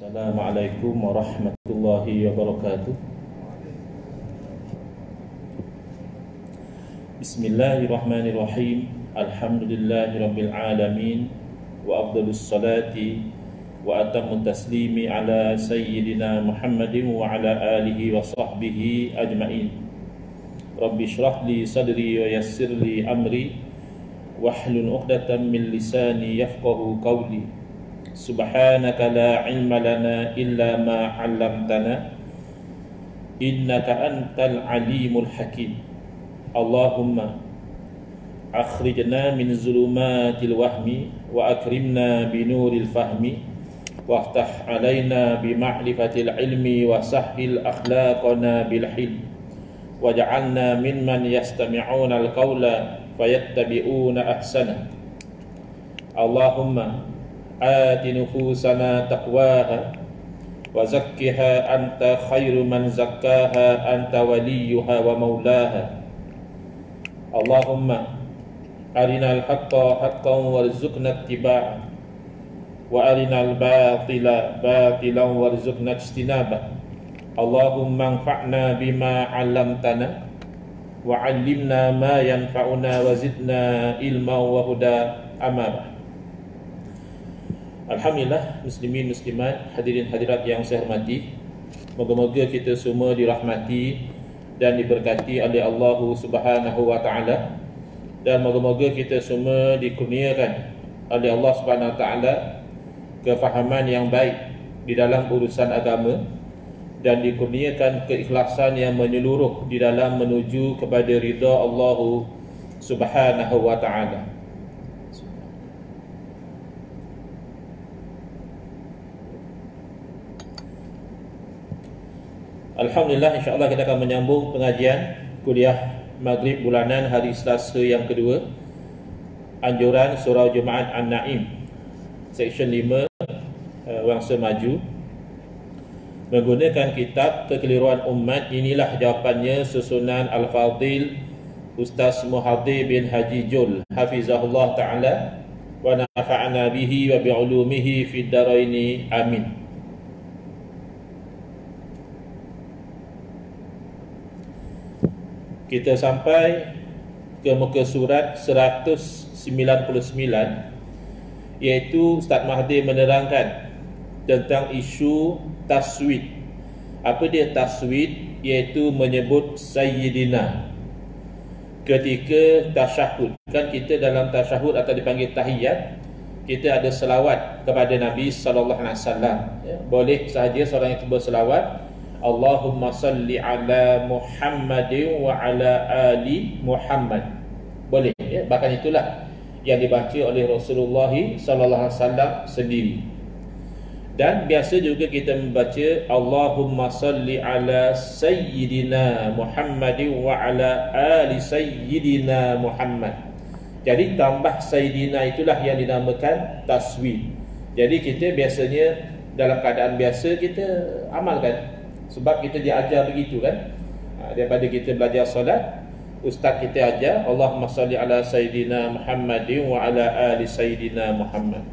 Assalamualaikum warahmatullahi wabarakatuh. Bismillahirrahmanirrahim. Alhamdulillahirabbil alamin wa afdhalus salati wa atammut taslimi ala sayyidina Muhammadin wa ala alihi wa sahbihi ajmain. Rabbi shrah li sadri wa yassir li amri wahlul 'uqdatam min lisani yafqahu qawli. Subhanaka la ilma lana illa ma 'allamtana innaka antal alimul hakim. Allahumma akhrijna min zulumatil wahmi wa akrimna binuril fahmi waftah alaina bima'rifatil ilmi wa sahhil akhlaqana bil hilm waj'alna mimman yastami'una al-qawla fayattabi'una ahsana. Allahumma ati nufusana taqwaha wa zakkiha anta khairu man zakkaha anta waliyuha wa maulaha. Allahumma arinal haqqa haqqan warzuqna ittiba'ah wa arinal batila batilan warzuqna ijtinabah. Allahumma anfa'na bima 'allamtana wa 'allimna ma yanfa'una wa zidna ilma wa huda amara. Alhamdulillah, muslimin muslimat, hadirin hadirat yang saya hormati, moga-moga kita semua dirahmati dan diberkati oleh Allah Subhanahu wa taala, dan moga-moga kita semua dikurniakan oleh Allah Subhanahu wa taala kefahaman yang baik di dalam urusan agama dan dikurniakan keikhlasan yang menyeluruh di dalam menuju kepada ridha Allah Subhanahu wa taala. Alhamdulillah, insyaAllah kita akan menyambung pengajian kuliah Maghrib bulanan hari Selasa yang kedua, anjuran surau Jumaat An-Naim, section 5, Wangsa Maju, menggunakan kitab Kekeliruan Umat. Inilah jawapannya susunan Al-Fadhil Ustaz Muhaddir bin Haji Jul hafizahullah ta'ala wa nafa'ana bihi wa bi'ulumihi fid daraini amin. Kita sampai ke muka surat 199, iaitu Ustaz Mahathir menerangkan tentang isu taswid. Apa dia taswid? Iaitu menyebut Sayyidina ketika tasyahud. Kan kita dalam tasyahud atau dipanggil tahiyat, kita ada selawat kepada Nabi SAW. Boleh sahaja seorang itu berselawat, Allahumma salli ala Muhammadin wa ala ali Muhammad. Boleh, ya? Bahkan itulah yang dibaca oleh Rasulullah SAW sendiri. Dan biasa juga kita membaca Allahumma salli ala Sayyidina Muhammadin wa ala ali Sayyidina Muhammad. Jadi tambah Sayyidina itulah yang dinamakan taswid. Jadi kita biasanya dalam keadaan biasa kita amalkan, sebab kita diajar begitu kan. Daripada kita belajar solat, ustaz kita ajar Allahumma salli ala Sayyidina Muhammadin wa ala ali Sayyidina Muhammad.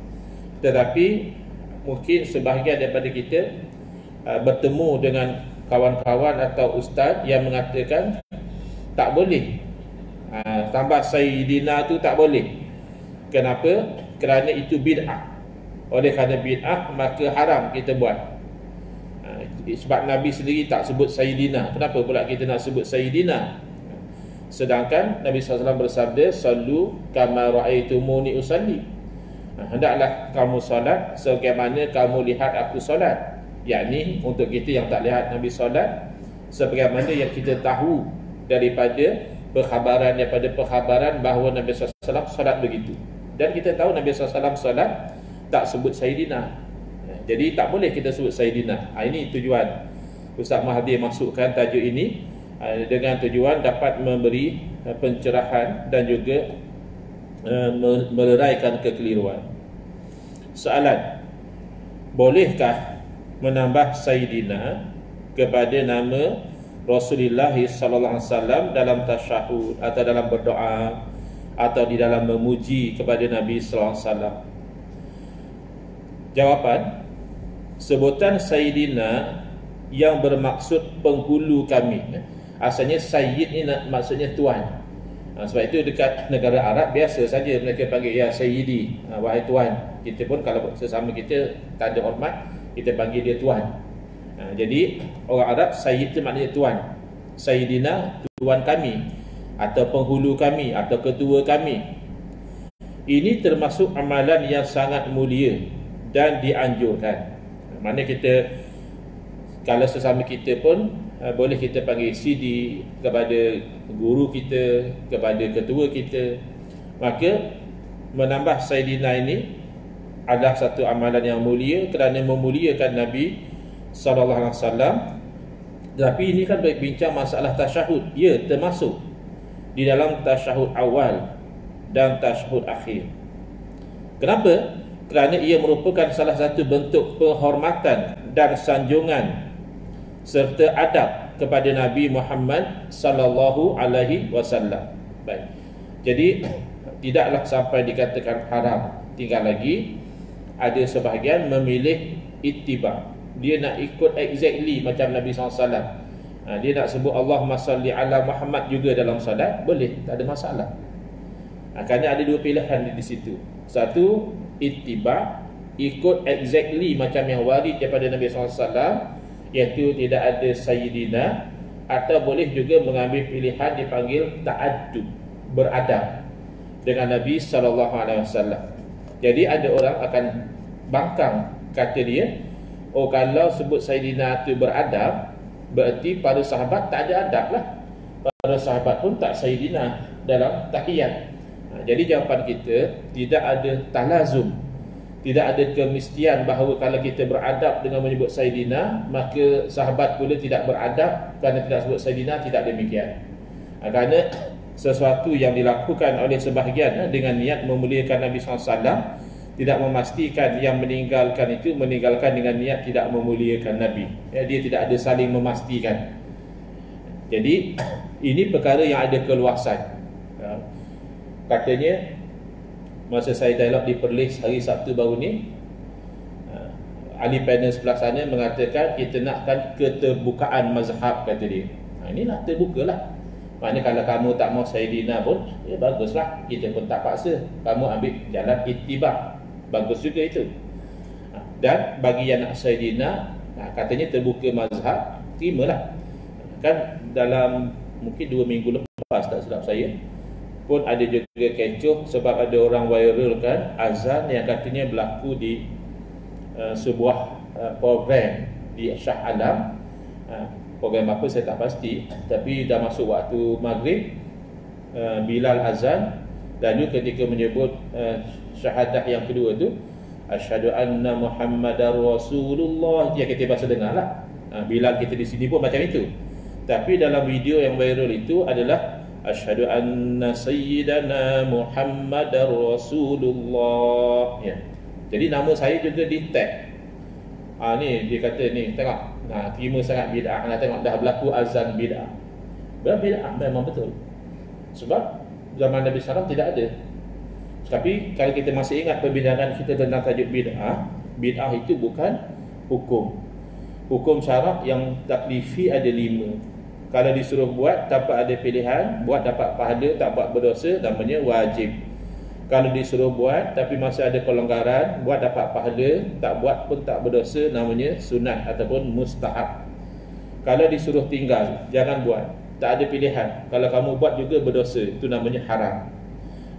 Tetapi mungkin sebahagian daripada kita bertemu dengan kawan-kawan atau ustaz yang mengatakan tak boleh, tambah Sayyidina tu tak boleh. Kenapa? Kerana itu bid'ah. Oleh kerana bid'ah maka haram kita buat. Sebab Nabi sendiri tak sebut Sayyidina, kenapa pula kita nak sebut Sayyidina? Sedangkan Nabi SAW bersabda, sallu kama ra'aitumuni usalli. Hendaklah kamu solat sebagaimana kamu lihat aku solat. Yakni untuk kita yang tak lihat Nabi solat, sebagaimana yang kita tahu daripada perkhabaran bahawa Nabi SAW solat begitu. Dan kita tahu Nabi SAW solat tak sebut Sayyidina. Jadi tak boleh kita sebut Sayyidina. Ini tujuan Ustaz Mahathir masukkan tajuk ini, dengan tujuan dapat memberi pencerahan dan juga meleraikan kekeliruan. Soalan, bolehkah menambah Sayyidina kepada nama Rasulullah SAW dalam tasyahud atau dalam berdoa atau di dalam memuji kepada Nabi SAW? Jawapan, sebutan Sayyidina yang bermaksud penghulu kami. Asalnya Sayyid ni maksudnya tuan. Sebab itu dekat negara Arab biasa saja mereka panggil ya Sayyidi, wahai tuan. Kita pun kalau sesama kita tanda hormat, kita panggil dia tuan. Jadi orang Arab Sayyid itu maknanya tuan. Sayyidina, tuan kami, atau penghulu kami, atau ketua kami. Ini termasuk amalan yang sangat mulia dan dianjurkan. Mana kita, kalau sesama kita pun boleh kita panggil Sidi kepada guru kita, kepada ketua kita. Maka menambah Sayyidina ini adalah satu amalan yang mulia kerana memuliakan Nabi SAW. Tapi ini kan berbincang masalah tasyahud. Ya, termasuk di dalam tasyahud awal dan tasyahud akhir. Kenapa? Kerana ia merupakan salah satu bentuk penghormatan dan sanjungan serta adab kepada Nabi Muhammad sallallahu alaihi wasallam. Baik. Jadi tidaklah sampai dikatakan haram. Tinggal lagi ada sebahagian memilih ittiba. Dia nak ikut exactly macam Nabi SAW. Dia nak sebut Allahumma salli ala Muhammad juga dalam salat, boleh, tak ada masalah. Kerana ada dua pilihan di situ. Satu, ittiba, ikut exactly macam yang warid daripada Nabi SAW, iaitu tidak ada Sayyidina. Atau boleh juga mengambil pilihan dipanggil ta'addub, beradab dengan Nabi SAW. Jadi ada orang akan bangkang, kata dia, oh kalau sebut Sayyidina itu beradab, berarti para sahabat tak ada adab lah. Para sahabat pun tak Sayyidina dalam tahiyat. Jadi jawapan kita, tidak ada talazum, tidak ada kemestian bahawa kalau kita beradab dengan menyebut Sayyidina, maka sahabat pula tidak beradab kerana tidak sebut Sayyidina. Tidak demikian. Kerana sesuatu yang dilakukan oleh sebahagian dengan niat memuliakan Nabi SAW, tidak memastikan yang meninggalkan itu meninggalkan dengan niat tidak memuliakan Nabi. Dia tidak ada saling memastikan. Jadi ini perkara yang ada keluasan. Katanya masa saya dialog di Perlis hari Sabtu baru ni, ahli panel sebelah sana mengatakan kita nakkan keterbukaan mazhab, kata dia. Inilah terbukalah. Maknanya kalau kamu tak mau Sayyidina pun, ya baguslah, kita pun tak paksa. Kamu ambil jalan ittiba, bagus juga itu. Dan bagi yang nak Sayyidina, katanya terbuka mazhab, terimalah. Kan dalam mungkin 2 minggu lepas, tak silap saya, pun ada juga kecoh sebab ada orang viralkan azan yang katanya berlaku di sebuah program di Shah Alam. Program apa saya tak pasti, tapi dah masuk waktu maghrib, Bilal azan, lalu ketika menyebut syahadah yang kedua tu, asyhadu anna Muhammadar Rasulullah, dia kita bahasa dengar lah. Bilal kita di sini pun macam itu. Tapi dalam video yang viral itu adalah asyhadu anna sayyidana Muhammadar Rasulullah. Ya. Jadi nama saya juga di tag. Ni dia kata ni, tengok. Terima sangat bid'ah. Tengok dah berlaku azan bid'ah. Bid'ah memang betul. Sebab zaman Nabi SAW tidak ada. Tapi kalau kita masih ingat perbincangan kita tentang tajuk bid'ah, bid'ah itu bukan hukum. Hukum syarak yang taklifi ada 5. Kalau disuruh buat tanpa ada pilihan, buat dapat pahala, tak buat berdosa, namanya wajib. Kalau disuruh buat tapi masih ada kelonggaran, buat dapat pahala, tak buat pun tak berdosa, namanya sunat ataupun mustahab. Kalau disuruh tinggal, jangan buat, tak ada pilihan. Kalau kamu buat juga berdosa, itu namanya haram.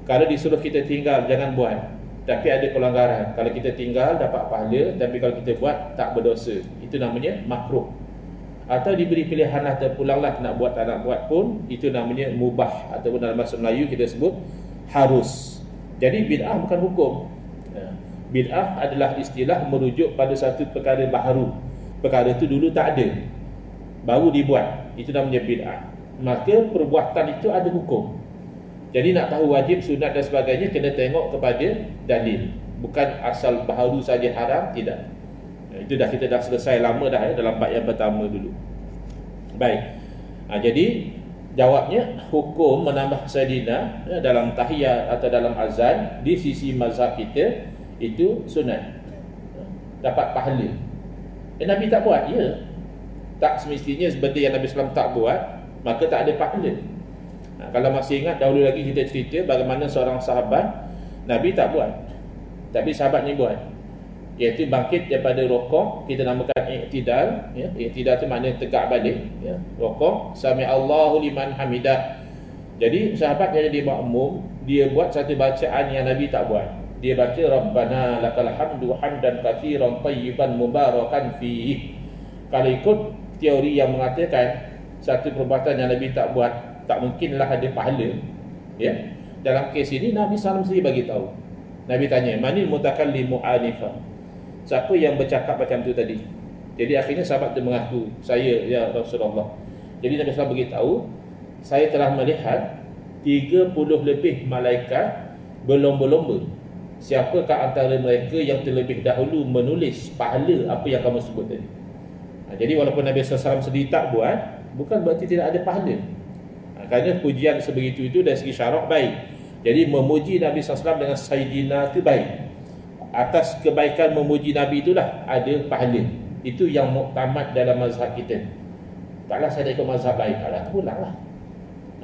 Kalau disuruh kita tinggal, jangan buat, tapi ada kelonggaran. Kalau kita tinggal dapat pahala, tapi kalau kita buat tak berdosa, itu namanya makruh. Atau diberi pilihan atau pulanglah nak buat tak nak buat pun, itu namanya mubah, ataupun dalam bahasa Melayu kita sebut harus. Jadi bid'ah bukan hukum. Bid'ah adalah istilah merujuk pada satu perkara baharu. Perkara itu dulu tak ada, baru dibuat, itu namanya bid'ah. Maka perbuatan itu ada hukum. Jadi nak tahu wajib, sunat dan sebagainya, kena tengok kepada dalil. Bukan asal baharu saja haram, tidak. Itu dah kita dah selesai lama dah dalam bab yang pertama dulu. Baik. Jadi jawabnya, hukum menambah Sayyidina dalam tahiyat atau dalam azan di sisi mazhab kita itu sunat, dapat pahala. Nabi tak buat, ya. Tak semestinya benda yang Nabi SAW tak buat, maka tak ada pahala. Kalau masih ingat dahulu lagi kita cerita bagaimana seorang sahabat Nabi tak buat, tapi sahabat ni buat, iaitu bangkit daripada rokok. Kita namakan i'tidal, ya. I'tidal tu maknanya tegak balik, ya. Rokok, sami Allahu liman hamidah. Jadi sahabat yang jadi makmum, dia buat satu bacaan yang Nabi tak buat. Dia baca Rabbana lakal hamdu hamdan katsiran tayyiban mubarakan fihi. Kalau ikut teori yang mengatakan satu perbuatan yang Nabi tak buat, tak mungkinlah ada pahala, ya. Dalam kes ini Nabi SAW sendiri bagi tahu. Nabi tanya, manil mutakallimu anifa, siapa yang bercakap macam tu tadi? Jadi akhirnya sahabat tu mengaku, saya ya Rasulullah. Jadi Nabi SAW beritahu, saya telah melihat 30 lebih malaikat berlomba-lomba, siapakah antara mereka yang terlebih dahulu menulis pahala apa yang kamu sebut tadi. Jadi walaupun Nabi SAW sendiri tak buat, bukan berarti tidak ada pahala. Kerana pujian sebegitu itu dari segi syarak baik. Jadi memuji Nabi SAW dengan Sayyidina itu baik. Atas kebaikan memuji Nabi itulah ada pahala. Itu yang muktamad dalam mazhab kita. Taklah saya ikut mazhab lain, taklah terpulanglah.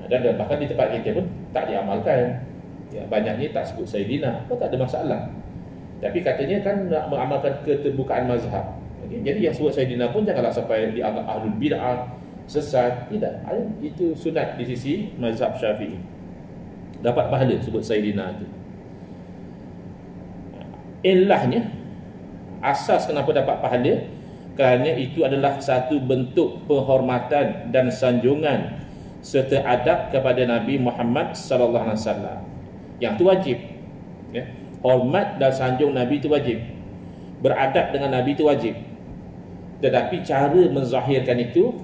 Dan bahkan di tempat kita pun tak diamalkan, ya, banyaknya tak sebut Sayyidina, tak ada masalah. Tapi katanya kan nak mengamalkan keterbukaan mazhab. Jadi yang sebut Sayyidina pun janganlah sampai dianggap ahlul bid'ah, sesat. Tidak, itu sunat di sisi mazhab Syafi'i. Dapat pahala sebut Sayyidina itu. Ilahnya, asas kenapa dapat pahala, kerana itu adalah satu bentuk penghormatan dan sanjungan serta adab kepada Nabi Muhammad sallallahu alaihi wasallam. Yang itu wajib, ya. Hormat dan sanjung Nabi itu wajib. Beradab dengan Nabi itu wajib. Tetapi cara menzahirkan itu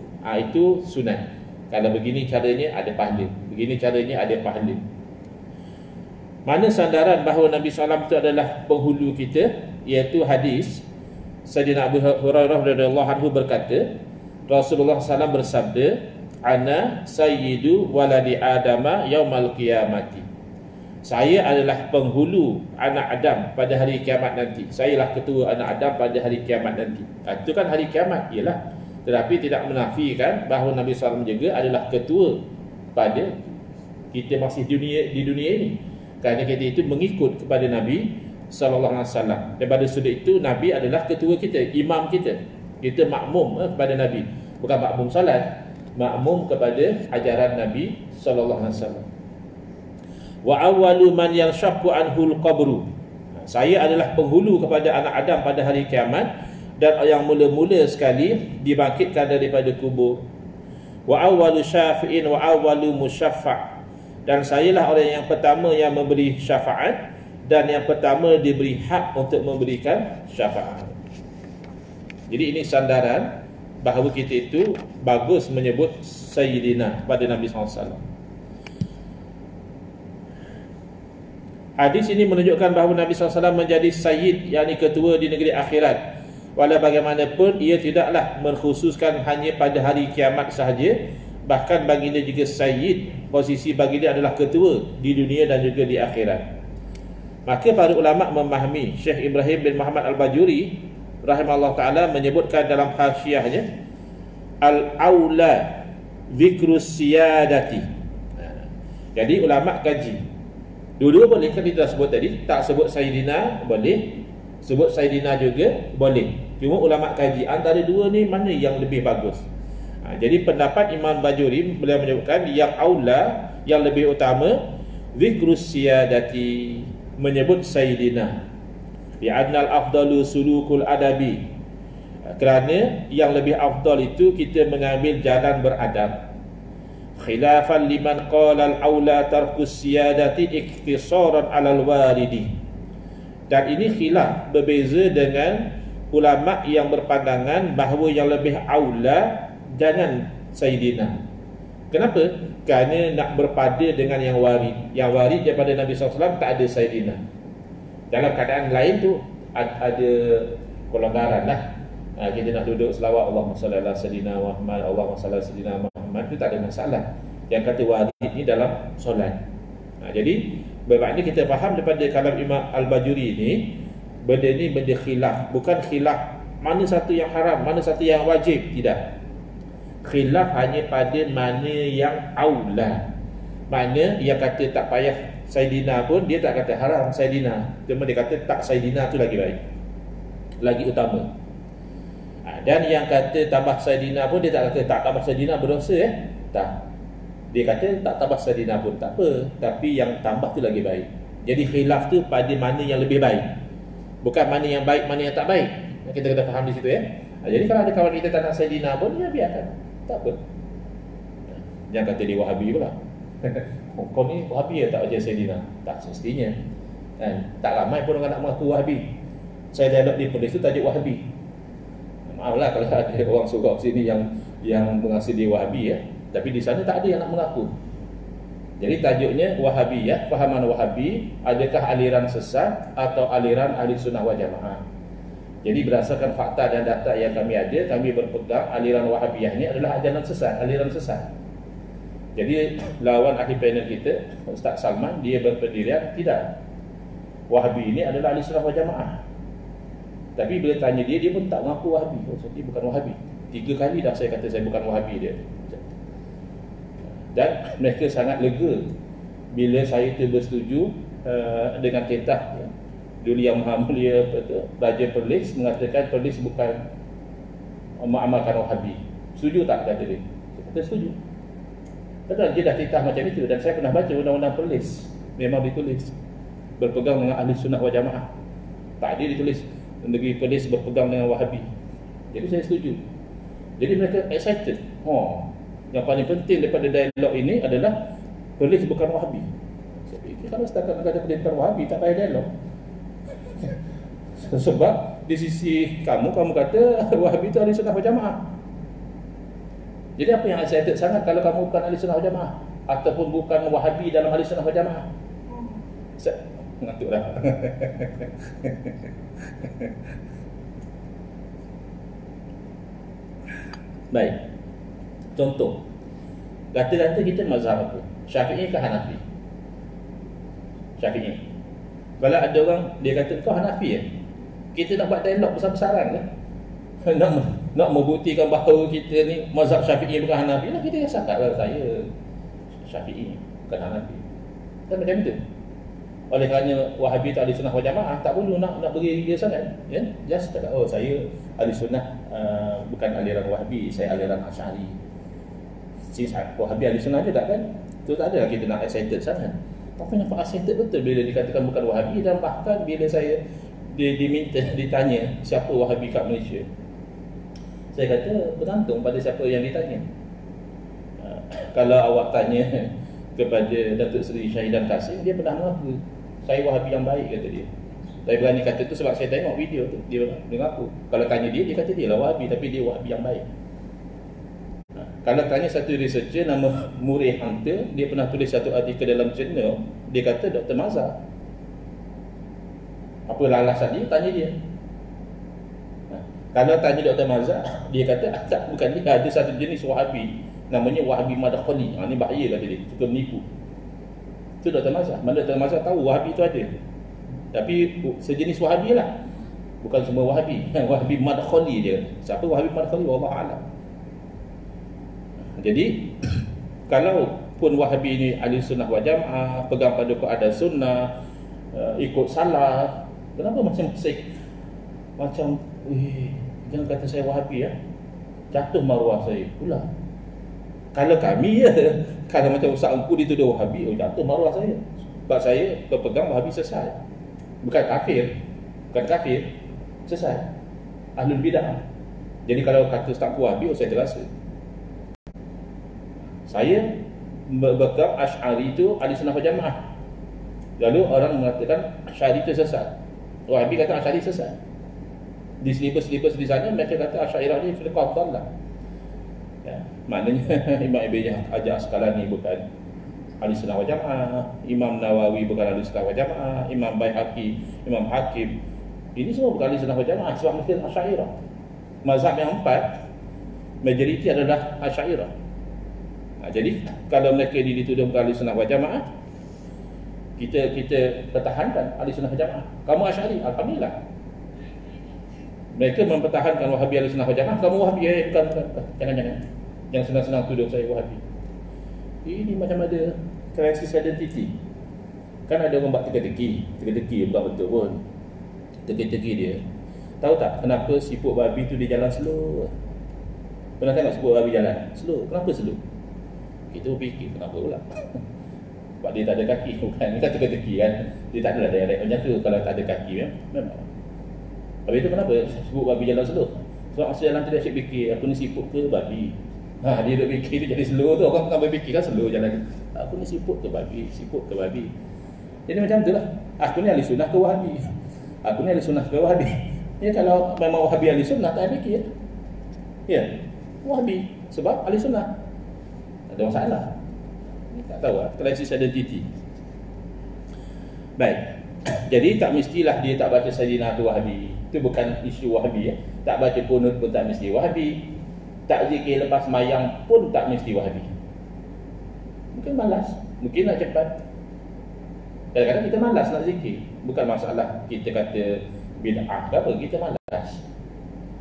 sunat. Kalau begini caranya ada pahala, begini caranya ada pahala. Mana sandaran bahawa Nabi SAW itu adalah penghulu kita, iaitu hadis Sayyidina Abu Hurairah radhiyallahu anhu berkata, Rasulullah SAW bersabda, ana sayyidu waladi adama yaumal qiyamati. Saya adalah penghulu anak Adam pada hari kiamat nanti. Sayalah ketua anak Adam pada hari kiamat nanti. Itu kan hari kiamat, ialah. Tetapi tidak menafikan bahawa Nabi SAW juga adalah ketua pada kita masih di dunia ini. Kerana kita itu mengikut kepada Nabi SAW. Daripada sudut itu, Nabi adalah ketua kita, imam kita. Kita makmum kepada Nabi. Bukan makmum salat, makmum kepada ajaran Nabi SAW. Wa awwalu man yanshaqqu anhul qabru. Saya adalah penghulu kepada anak Adam pada hari kiamat, dan yang mula-mula sekali dibangkitkan daripada kubur. Wa awwalu syafi'in wa awwalu musyaffa'. Dan sayalah orang yang pertama yang memberi syafaat, dan yang pertama diberi hak untuk memberikan syafaat. Jadi ini sandaran bahawa kita itu bagus menyebut Sayyidina pada Nabi SAW. Hadis ini menunjukkan bahawa Nabi SAW menjadi Sayyid, yakni ketua di negeri akhirat. Walau bagaimanapun, ia tidaklah mengkhususkan hanya pada hari kiamat sahaja. Bahkan baginda juga Sayyid, posisi baginda adalah ketua di dunia dan juga di akhirat. Maka para ulama memahami, Syekh Ibrahim bin Muhammad Al-Bajuri rahimahullah ta'ala menyebutkan dalam hasyiahnya, Al-Aula Zikrus Siyadati. Jadi ulama kaji, dua-dua boleh, kan kita sebut tadi, tak sebut Sayyidina boleh, sebut Sayyidina juga boleh. Cuma ulama kaji antara dua ni mana yang lebih bagus. Jadi pendapat Imam Bajuri, beliau menyebutkan yang aula, yang lebih utama, Zikrus Siyadati, menyebut Sayyidina. Bi'adnal afdalu sulukul adabi, kerana yang lebih afdal itu kita mengambil jalan beradab. Khilafan liman qala al-aula tarkus siyadati iktisaran alal waridi. Dan ini khilaf, berbeza dengan ulama yang berpandangan bahawa yang lebih aula jangan Sayyidina. Kenapa? Kerana nak berpada dengan yang warid. Yang warid daripada Nabi SAW tak ada Sayyidina. Dalam keadaan lain tu ada kelonggaran lah. Kita nak duduk selawat Allahumma salli ala sayyidina Muhammad, Allahumma salli ala sayyidina Muhammad, itu tak ada masalah. Yang kata warid ni dalam solat. Jadi bermakna kita faham daripada kalam Imam Al-Bajuri ni, benda ni benda khilaf, bukan khilaf mana satu yang haram, mana satu yang wajib. Tidak. Khilaf hanya pada mana yang aula. Mana yang kata tak payah Saidina pun dia tak kata haram Saidina, cuma dia kata tak Saidina tu lagi baik, lagi utama. Dan yang kata tambah Saidina pun dia tak kata tak tambah Saidina berdosa tak. Dia kata tak tambah Saidina pun tak apa, tapi yang tambah tu lagi baik. Jadi khilaf tu pada mana yang lebih baik, bukan mana yang baik, mana yang tak baik. Kita kena faham di situ Jadi kalau ada kawan kita tak nak Saidina pun, ya biarkan, tak apa. Jangan kata dia Wahabi pula. Kau ni Wahabi tak baca Saidina? Tak semestinya tak ramai pun orang nak mengaku Wahabi. Saya dialog di Perlis tu tajuk Wahabi. Maaflah kalau ada orang surau sini yang mengaku dia Wahabi tapi di sana tak ada yang nak mengaku. Jadi tajuknya Wahabiyah, fahaman Wahabi, adakah aliran sesat atau aliran ahli sunnah wal jamaah. Jadi berdasarkan fakta dan data yang kami ada, kami berpegang aliran Wahabiyah ni adalah ajaran sesat, aliran sesat. Jadi lawan ahli panel kita, Ustaz Salman, dia berpendirian tidak, Wahabi ini adalah ahli sunnah wal jamaah. Tapi bila tanya dia pun tak mengaku Wahabi. Dia bukan Wahabi. 3 kali dah saya kata saya bukan Wahabi dia. Dan mereka sangat lega bila saya tu bersetuju dengan titah dulu yang Maha Mulia Raja Perlis mengatakan Perlis bukan mengamalkan Wahabi. Setuju tak kata dia? Saya kata setuju. Padahal dia dah titah macam itu, dan saya pernah baca undang-undang Perlis, memang ditulis berpegang dengan ahli sunnah wal jamaah. Tak ada ditulis negeri Perlis berpegang dengan Wahabi. Jadi saya setuju. Jadi mereka excited. Yang paling penting daripada dialog ini adalah Perlis bukan Wahabi. Saya fikir kalau setakat nak kata Perlis bukan Wahabi, tak payah dialog. Sebab di sisi kamu kata Wahabi itu ahli sunnah wal jamaah. Jadi apa yang excited sangat kalau kamu bukan ahli sunnah wal jamaah ataupun bukan Wahabi dalam ahli sunnah wal jamaah? Mengantuk dah. Baik. Contoh, kata-kata kita mazhab apa? Syafi'i ke Hanafi? Syafi'i. Kalau ada orang dia kata kau Hanafi kita nak buat dialog besar-besaran nak membuktikan bahawa kita ni mazhab Syafi'i bukan Hanafi, kita cakap saya Syafi'i bukan Hanafi. Kan macam itu. Oleh kerana Wahabi tak ahli sunnah wal jamaah, tak perlu nak beri dia sangat just cakap saya ahli sunnah, bukan aliran Wahabi, saya aliran Asy'ari. Wahabi ahli sunnah juga kan, itu tak ada kita nak excited sangat. Tapi nampak excited betul bila dikatakan bukan Wahabi, dan bahkan bila saya ditanya siapa Wahabi kat Malaysia, saya kata bergantung pada siapa yang ditanya. Kalau awak tanya kepada Datuk Seri Syahidan Kasim, dia pernah mengaku saya Wahabi yang baik, kata dia. Saya berani kata tu sebab saya tengok video tu, dia mengaku. Kalau tanya dia kata dia lah Wahabi, tapi dia Wahabi yang baik. Kalau tanya satu researcher nama Murray Hunter, dia pernah tulis satu artikel dalam jurnal, dia kata Dr. Mazhar. Apa alasan dia? Tanya dia. Kalau tanya Dr. Mazhar, dia kata tak, bukan dia, ada satu jenis Wahabi namanya Wahabi Madkhali. Ini bahaya kata dia, suka menipu. Itu Dr. Mazhar. Mana Dr. Mazhar tahu Wahabi itu ada, tapi sejenis Wahabi lah, bukan semua Wahabi. Wahabi Madkhali dia. Siapa Wahabi Madkhali? Wallahu a'lam. Jadi kalau pun Wahabi ini ahli sunnah wal jamaah, pegang pada keadaan sunnah, ikut salaf, kenapa macam jangan kata saya Wahabi jatuh maruah saya pula. Kalau kami kalau macam Ustaz Engku dituduh Wahabi, jatuh maruah saya. Sebab saya berpegang Wahabi sesat. Bukan kafir, sesat, ahlul bidah. Jadi kalau kata Ustaz Engku Wahabi, saya terasa. Saya berpegang Asy'ari itu ahli sunnah wal jamaah. Lalu orang mengatakan Asy'ari itu sesat. Wahabi kata Asy'ari sesat. Di silibus-silibus di sana mereka kata Asy'ariyah ni firqah dhallah. Maknanya Imam Ibn Hajar Asqalani bukan ahli sunnah wal jamaah, Imam Nawawi bukan ahli sunnah wal jamaah, Imam Baihaqi, Imam Hakim, ini semua bukan ahli sunnah wal jamaah, sebab mereka Asy'ariyah. Mazhab yang 4 majoriti adalah Asy'ariyah. Jadi kalau mereka dituduh bukan ahli sunnah wal jamaah, kita pertahankan ahli sunnah wal jamaah. Kamu Asy'ari, alhamdulillah. Mereka mempertahankan Wahabi Ahlussunnah wal Jamaah. Kamu Wahabi, bukan. Jangan. Yang senang-senang tuduh saya Wahabi. Ini macam ada crisis identity. Kan ada orang buat teka-teki bukan betul pun. Teka-teki dia. Tahu tak kenapa siput babi tu dia jalan slow? Pernah tengok siput babi jalan slow? Kenapa slow? Kita fikir kenapa pula? Sebab dia tak ada kaki, bukan? Kita teka-teki kan. Dia tak adalah direct macam tu kalau tak ada kaki memang. Habis tu kenapa siput babi jalan slow? Sebab masa jalan tu dia asyik fikir, aku ni siput ke babi? Dia duduk fikir tu jadi slow tu. Orang tak berfikir kan slow jalan. Aku ni siput ke babi? Jadi macam tu lah. Aku ni ahli sunnah ke Wahabi? Aku ni ahli sunnah ke Wahabi? Ya, kalau memang Wahabi ahli sunnah tak payah fikir. Ya, Wahabi sebab ahli sunnah. Tak ada masalah. Tak tahu lah, crisis identity. Baik. Jadi tak mestilah dia tak baca Sayyidina tu Wahabi. Itu bukan isu Wahabi ya. Tak baca kunut pun tak mesti Wahabi. Tak zikir lepas mayang pun tak mesti Wahabi. Mungkin malas, mungkin nak cepat. Kadang-kadang kita malas nak zikir. Bukan masalah kita kata bid'ah ke apa, kita malas.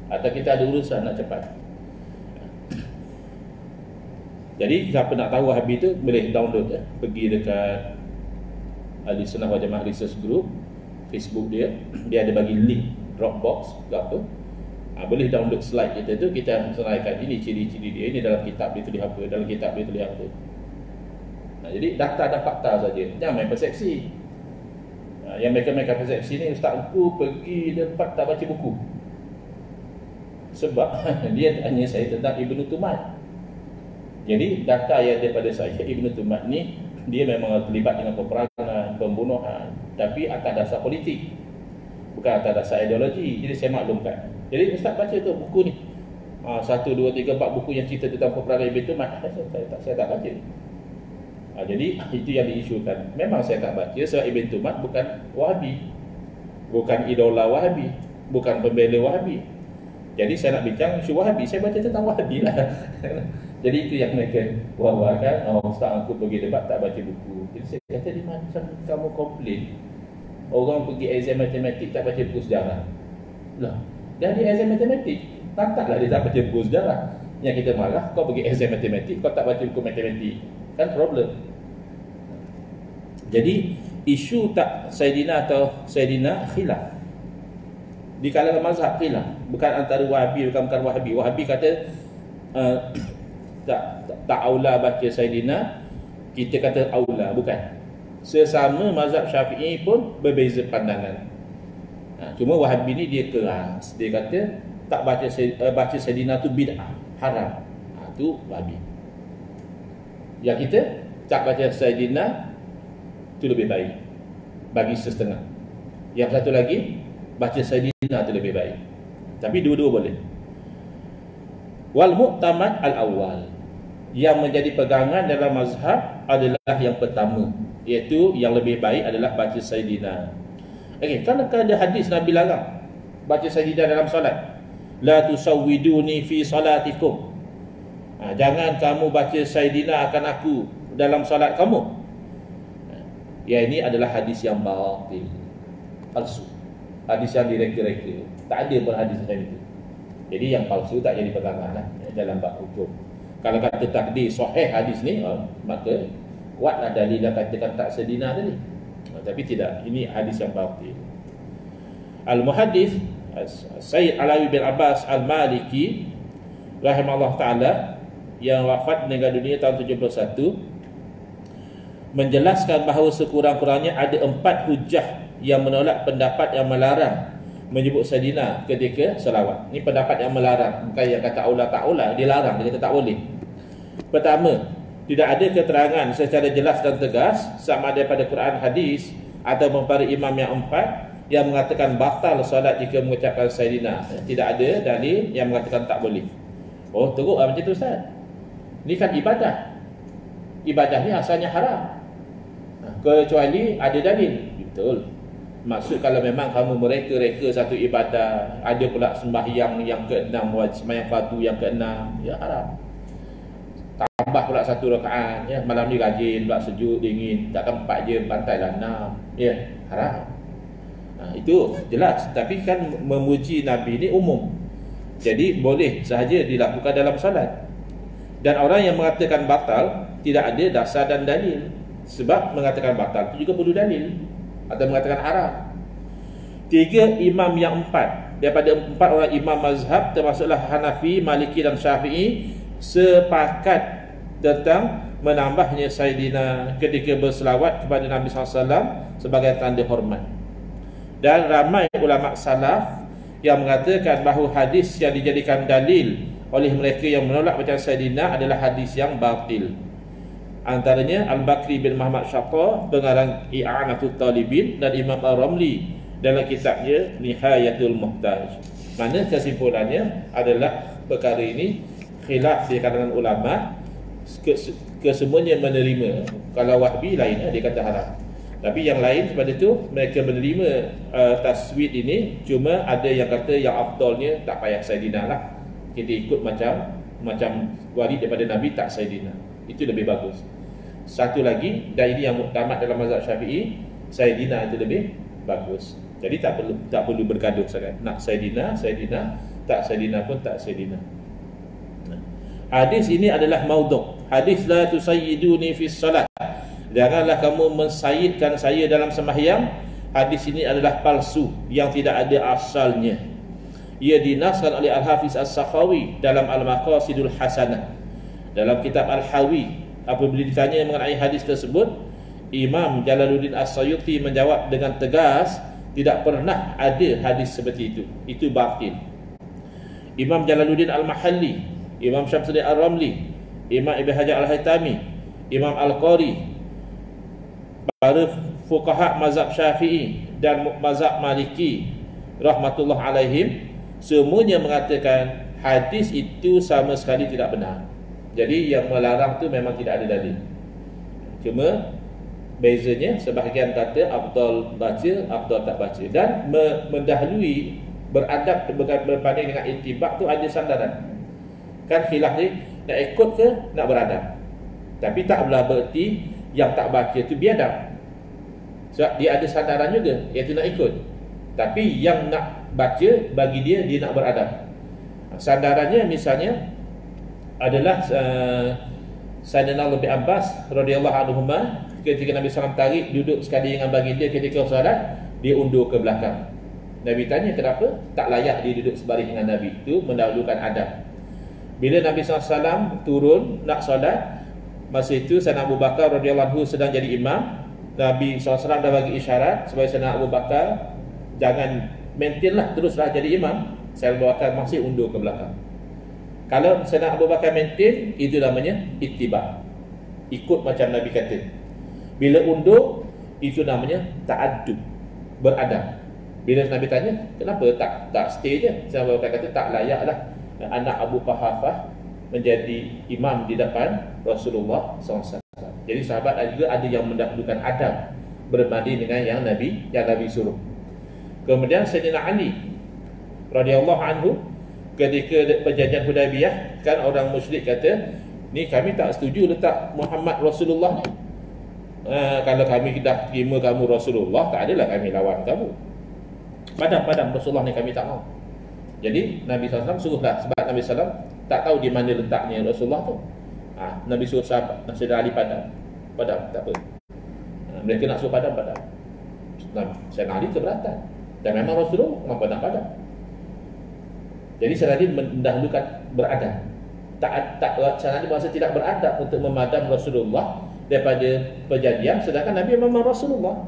Atau kita ada urusan nak cepat. Jadi siapa nak tahu Wahabi tu boleh download pergi dekat Ahlussunnah wal Jamaah Research Group Facebook dia ada bagi link Dropbox ke apa. Boleh download slide kita tu, kita seraikan ini ciri-ciri dia, ini dalam kitab dia tulis apa, dalam kitab dia tulis apa. Jadi data dan fakta saja, jangan main persepsi. Yang mereka persepsi ni, ustaz aku pergi dekat tak baca buku. Sebab dia tanya saya tentang Ibn Tumat. Jadi data yang daripada saya, Ibn Tumat ni dia memang terlibat dengan peperangan, pembunuhan, tapi atas dasar politik, bukan atas dasar ideologi. Jadi saya maklumkan. Jadi ustaz baca tu buku ni 1, 2, 3, 4 buku yang cerita tentang peperangan Ibn Tumat. Saya tak baca. Jadi itu yang diisukan. Memang saya tak baca sebab Ibn Tumat bukan Wahabi, bukan idola Wahabi, bukan pembela Wahabi. Jadi saya nak bincang isu Wahabi, saya baca tentang Wahabi lah. Jadi itu yang mereka wah-wahkan. Ustaz aku pergi debat tak baca buku. Jadi saya kata, di macam kamu komplain orang pergi exam matematik tak baca buku sejarah. Lah, dah di exam matematik, taklah dia tak baca buku sejarah. Yang kita marah, kau pergi exam matematik, kau tak baca buku matematik. Kan problem. Jadi isu tak Sayyidina atau Sayyidina khilaf. Di kalangan mazhab khilaf, bukan antara Wahabi bukan Wahabi. Wahabi kata tak aula baca Sayyidina, kita kata aula, bukan. Sesama mazhab Syafi'i pun berbeza pandangan. Cuma Wahabi ni dia keras. Dia kata tak baca Sayyidina tu bid'ah, haram. Tu Wahabi. Yang kita tak baca Sayyidina tu lebih baik bagi setengah. Yang satu lagi baca Sayyidina tu lebih baik. Tapi dua-dua boleh. Wal mu'tamad al-awwal, yang menjadi pegangan dalam mazhab adalah yang pertama, iaitu yang lebih baik adalah baca Sayyidina. Okey, kan ada hadis Nabi larang baca Sayyidina dalam solat. La tusawwiduni fi salatikum. Jangan kamu baca Sayyidina akan aku dalam solat kamu. Ya, ini adalah hadis yang batil, palsu. Hadis yang direka-reka. Tak ada pun hadis macam itu. Jadi yang palsu tak jadi pegangan lah dalam bab hukum. Kalau kata takdir sahih hadis ni, maka kuatlah dalil yang katakan tak Sayyidina tadi. Tapi tidak, ini hadis yang batil. Al-Muhaddis Sayyid Alawi bin Abbas Al-Maliki rahimahullah ta'ala, yang wafat meninggal dunia tahun 71, menjelaskan bahawa sekurang-kurangnya ada 4 hujah yang menolak pendapat yang melarang menyebut Sayyidina ketika selawat. Ini pendapat yang melarang, bukan yang kata aula tak aula, dia larang, dia kata tak boleh. Pertama, tidak ada keterangan secara jelas dan tegas sama daripada Quran, hadis atau para imam yang 4 yang mengatakan batal solat jika mengucapkan Sayyidina. Tidak ada dalil yang mengatakan tak boleh. Oh, teruklah macam tu Ustaz. Ini kan ibadah. Ibadah ni asalnya haram. Kecuali ada dalil. Betul. Maksud kalau memang kamu mereka-reka satu ibadah, ada pula sembahyang yang ke-6, sembahyang fardu yang ke-6, ya haram. Tambah pula 1 rakaat, ya, malam ni rajin pula sejuk dingin, takkan 4 je, bantailah 6, ya haram. Itu jelas. Tapi kan memuji Nabi ini umum, jadi boleh sahaja dilakukan dalam salat. Dan orang yang mengatakan batal tidak ada dasar dan dalil. Sebab mengatakan batal itu juga perlu dalil, atau mengatakan haram. 3 imam yang 4 daripada 4 orang imam mazhab, termasuklah Hanafi, Maliki dan Syafi'i, sepakat tentang menambahnya Sayyidina ketika berselawat kepada Nabi SAW sebagai tanda hormat. Dan ramai ulama salaf yang mengatakan bahawa hadis yang dijadikan dalil oleh mereka yang menolak bacaan Sayyidina adalah hadis yang batil. Antaranya Al-Bakri bin Muhammad Syaqqa, pengarang I'anatul Talibin, dan Imam Ar-Ramli dalam kitabnya Nihayatul Muhtaj. Mana kesimpulannya adalah perkara ini khilaf di kalangan ulama, kesemuanya menerima. Kalau Wahbi lain, dia kata haram. Tapi yang lain daripada itu, mereka menerima taswid ini. Cuma ada yang kata yang afdalnya tak payah Sayyidina lah, kita ikut macam warid daripada Nabi, tak Sayyidina, itu lebih bagus. Satu lagi, dan ini yang muktamad dalam mazhab Syafi'i, Sayyidina itu lebih bagus. Jadi tak perlu bergaduh sangat. Nak Sayyidina, tak Sayyidina pun tak Sayyidina. Hadis ini adalah maudhu'. Hadis la tusayyiduni fi salat, janganlah kamu mensayyidkan saya dalam sembahyang. Hadis ini adalah palsu yang tidak ada asalnya. Ia dinaskan oleh Al-Hafiz As-Sakhawi dalam Al-Maqasidul Hasanah. Dalam kitab Al-Hawi, apabila ditanya mengenai hadis tersebut, Imam Jalaluddin As-Sayuti menjawab dengan tegas, tidak pernah ada hadis seperti itu. Itu batil. Imam Jalaluddin Al-Mahalli, Imam Syamsuddin Ar-Ramli, Imam Ibn Hajar Al-Haytami, Imam Al-Qari, para fuqaha mazhab Syafi'i dan mazhab Maliki rahmatullah alaihim, semuanya mengatakan hadis itu sama sekali tidak benar. Jadi yang melarang tu memang tidak ada dalil. Cuma bezanya, sebahagian kata afdal baca, afdal tak baca. Dan mendahului beradab berbanding dengan itibak tu ada sandaran. Kan khilaf ni, nak ikut ke nak beradab. Tapi tak belah bererti yang tak baca tu biadab. Sebab dia ada sandaran juga, iaitu nak ikut. Tapi yang nak baca, bagi dia nak beradab. Sandarannya misalnya adalah Sayyidina bin Abbas radhiyallahu anhu, ketika Nabi SAW tarik duduk sekali dengan baginda ketika solat, dia undur ke belakang. Nabi tanya kenapa? Tak layak dia duduk sebaring dengan Nabi. Itu mendahulukan adab. Bila Nabi SAW turun nak solat, masa itu Sayyidina Abu Bakar radhiyallahu anhu sedang jadi imam. Nabi SAW dah bagi isyarat supaya Sayyidina Abu Bakar jangan maintainlah, teruslah jadi imam. Sayyidina Abu Bakar masih undur ke belakang. Kalau Sayyidina Abu Bakar maintain, itu namanya ittiba', ikut macam Nabi kata. Bila undur, itu namanya ta'addub, beradab. Bila Nabi tanya, kenapa tak stay je? Sayyidina Abu Bakar kata, tak layaklah anak Abu Quhafah menjadi imam di depan Rasulullah SAW. Jadi sahabat juga ada yang mendahulukan adab berbanding dengan yang Nabi suruh. Kemudian Sayyidina Ali radhiyallahu anhu, ketika perjanjian Hudaybiyah, kan orang musyrik kata, ni kami tak setuju letak Muhammad Rasulullah ni. Kalau kami dah terima kamu Rasulullah, tak adalah kami lawan kamu. Padam Rasulullah ni kami tak mau. Jadi Nabi SAW suruhlah, sebab Nabi SAW tak tahu di mana letaknya Rasulullah tu. Nabi suruh sahabat Sayyidina Ali padam, tak apa. Mereka nak suruh padam. Sayyidina Ali keberatan. Dan memang Rasulullah kenapa nak padam? Jadi Sayyidina Ali mendahulukan beradab. Sayyidina Ali merasa tidak beradab untuk memadam Rasulullah daripada perjanjian, sedangkan Nabi memang Rasulullah.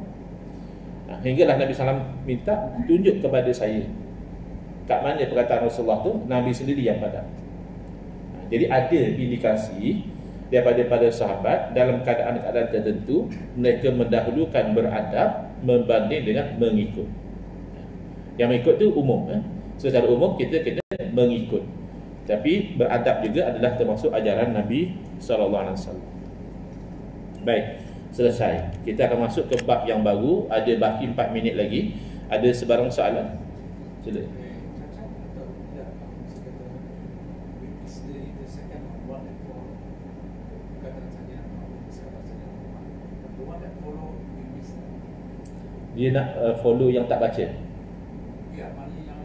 Hinggalah Nabi SAW minta, tunjuk kepada saya kat mana perkataan Rasulullah tu, Nabi sendiri yang padam. Jadi ada indikasi daripada para sahabat dalam keadaan-keadaan tertentu, mereka mendahulukan beradab membanding dengan mengikut. Yang mengikut tu umum, secara umum kita kena mengikut. Tapi beradab juga adalah termasuk ajaran Nabi SAW. Baik, selesai. Kita akan masuk ke bab yang baru. Ada baki 4 minit lagi. Ada sebarang soalan? Sila. Dia nak follow yang tak baca. Ya, mana yang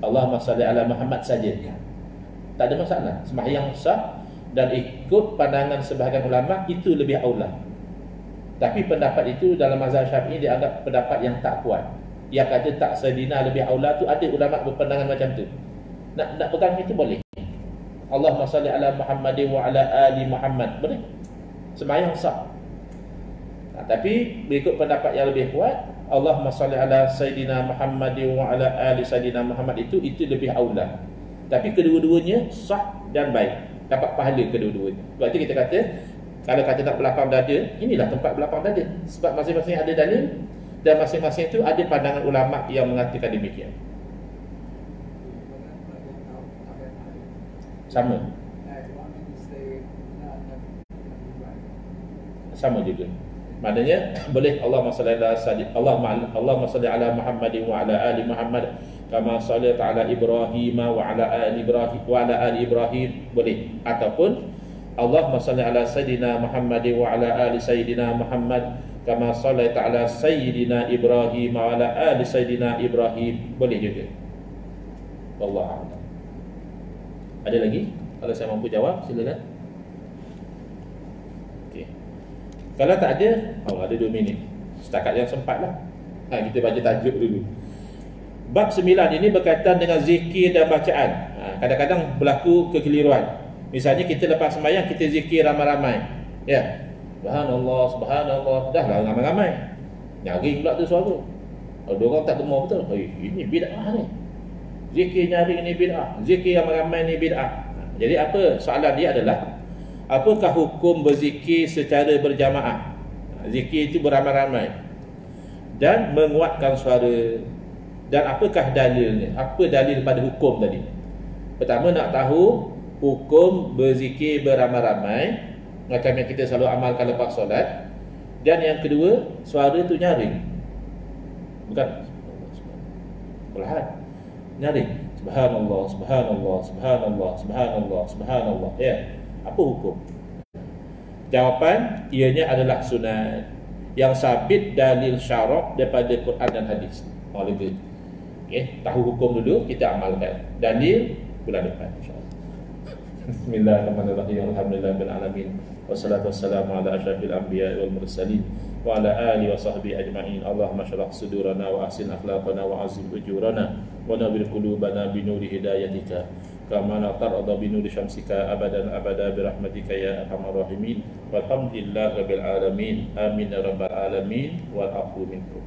Allahumma salli ala Muhammad saja. ya. Tak ada masalah. Sembahyang sah dan ikut pandangan sebahagian ulama itu lebih aula. Tapi pendapat itu dalam mazhab Syafi'i dianggap pendapat yang tak kuat. Yang kata tak Sayyidina lebih aula tu ada ulama berpandangan macam tu. Nak pegang itu boleh. Allahumma salli ala Muhammadin wa ala ali Muhammad. Boleh. Sembahyang sah. Tapi berikut pendapat yang lebih kuat, Allahumma salli ala Sayyidina Muhammadin wa ala ali Sayyidina Muhammad itu lebih aula. Tapi kedua-duanya sah dan baik. Dapat pahala kedua-duanya. Sebab itu kita kata, kalau kata nak belapang dada, inilah tempat belapang dada. Sebab masing-masing ada dalil dan masing-masing itu ada pandangan ulama yang mengatakan demikian. Sama. Sama juga. Maknanya boleh Allahumma salli ala Muhammadin wa ala ali Muhammad kama sallaita ala Ibrahim wa ala ali Ibrahim boleh, ataupun Allahumma salli ala Sayyidina Muhammadin wa ala ali Sayyidina Muhammad kama sallaita ala Sayyidina Ibrahim wa ala ali Sayyidina Ibrahim boleh juga. Wallahu a'lam. Ada lagi? Kalau saya mampu jawab, silakan. Okey. Kalau tak ada, ada 2 minit. Setakat yang sempatlah. Kita baca tajuk dulu. Bab 9 ini berkaitan dengan zikir dan bacaan. Kadang-kadang berlaku kekeliruan. Misalnya kita lepas sembahyang kita zikir ramai-ramai. Ya. Subhanallah, subhanallah. Dah lah ramai-ramai. Nyaring pula tu suara. Ada orang tak gemar betul. Ini bid'ah ni. Zikir nyaring ni bid'ah. Zikir ramai-ramai ni bid'ah. Jadi apa soalan dia adalah, apakah hukum berzikir secara berjamaah? Zikir itu beramai-ramai dan menguatkan suara. Dan apakah dalilnya? Apa dalil pada hukum tadi? Pertama nak tahu hukum berzikir beramai-ramai macam yang kita selalu amalkan lepas solat. Dan yang kedua, suara itu nyaring. Bukan perlahan. Nyaring. Subhanallah, subhanallah, subhanallah, subhanallah, subhanallah. Ya. Apa hukum? Jawapan, ianya adalah sunat yang sabit dalil syarak daripada Quran dan hadis. Oleh itu, tahu hukum dulu, kita amalkan. Dalil bulan depan insya-Allah. Bismillahirrahmanirrahim. Alhamdulillahirabbil alamin. Wassalatu wassalamu ala asyrafil anbiya'i wal mursalin wa ala alihi wa sahbihi ajma'in. Allahumma shrah sudurana wa ahsin akhlaqana wa azim ujurana wa nawwir qulubana bi nuri hidayatika kama la tarda bi nuri syamsika abadan abada bi rahmatika ya arhamar rahimin. Walhamdulillahirabbil alamin. Amin ya rabbal alamin. Wal afu minkum.